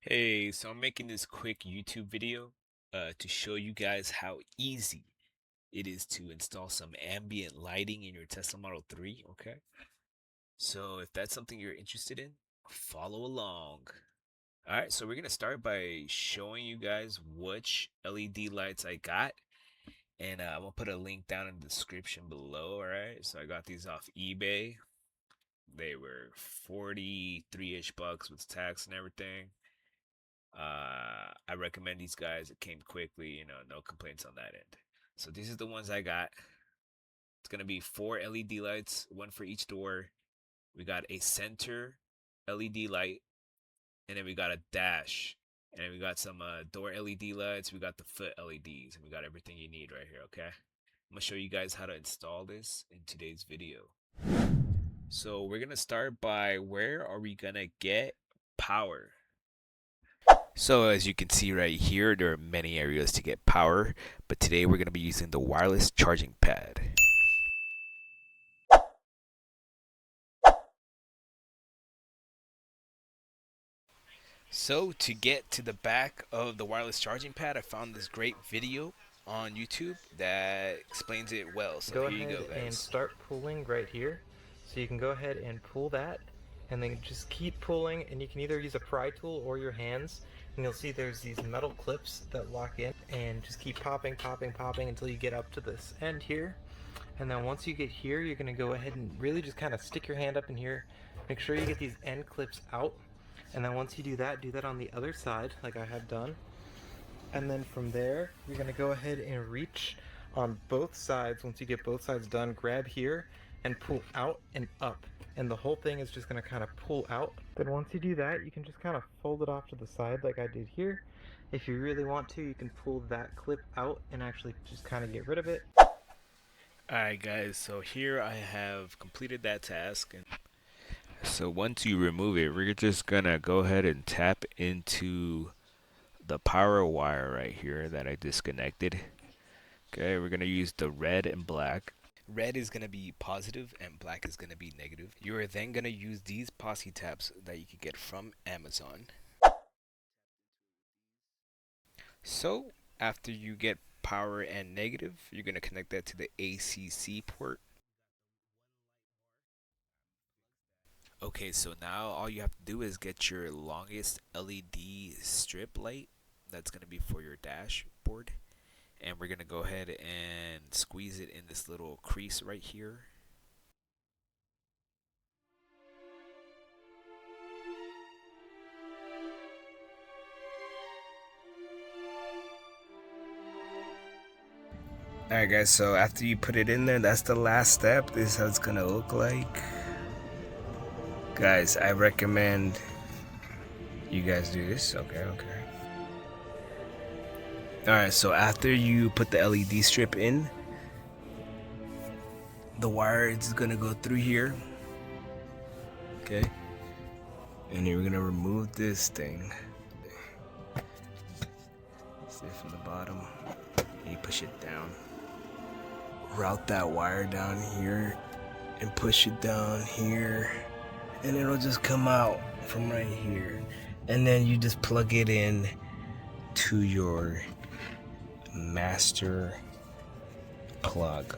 Hey, so I'm making this quick YouTube video to show you guys how easy it is to install some ambient lighting in your Tesla Model 3, okay? So if that's something you're interested in, follow along. All right, so we're going to start by showing you guys which LED lights I got. And I'm going to put a link down in the description below, all right? So I got these off eBay. They were 43-ish bucks with tax and everything. I recommend these guys. It came quickly, no complaints on that end. So these are the ones I got. It's gonna be 4 LED lights, one for each door. We got a center LED light, and then we got a dash, and then we got some door LED lights. We got the foot LEDs, and we got everything you need right here. Okay, I'm gonna show you guys how to install this in today's video. So we're gonna start by where are we gonna get power? So as you can see right here, there are many areas to get power, but today we're going to be using the wireless charging pad. So to get to the back of the wireless charging pad, I found this great video on YouTube that explains it well. So Go here you go, ahead and guys. start pulling right here. So you can go ahead and pull that and then just keep pulling, and you can either use a pry tool or your hands, and you'll see there's these metal clips that lock in, and just keep popping until you get up to this end here. And then once you get here, you're going to go ahead and really just kind of stick your hand up in here, make sure you get these end clips out, and then once you do that on the other side like I have done. And then from there, you're going to go ahead and reach on both sides. Once you get both sides done, grab here and pull out and up. And the whole thing is just going to kind of pull out. Then once you do that, you can just kind of fold it off to the side like I did here. If you really want to, you can pull that clip out and actually just kind of get rid of it. Alright guys, so here I have completed that task. And so once you remove it, we're just going to go ahead and tap into the power wire right here that I disconnected. Okay, we're going to use the red and black. Red is going to be positive and black is going to be negative. You are then going to use these posse taps that you can get from Amazon. So after you get power and negative, you're going to connect that to the ACC port. Okay, so now all you have to do is get your longest LED strip light. That's going to be for your dashboard. And we're going to go ahead and squeeze it in this little crease right here. Alright guys, so after you put it in there, that's the last step. This is how it's gonna look like. Guys, I recommend you guys do this. Okay. Alright, so after you put the LED strip in, the wire is gonna go through here. Okay. And you're gonna remove this thing. See from the bottom. And you push it down. Route that wire down here and push it down here, and it'll just come out from right here, and then you just plug it in to your master plug.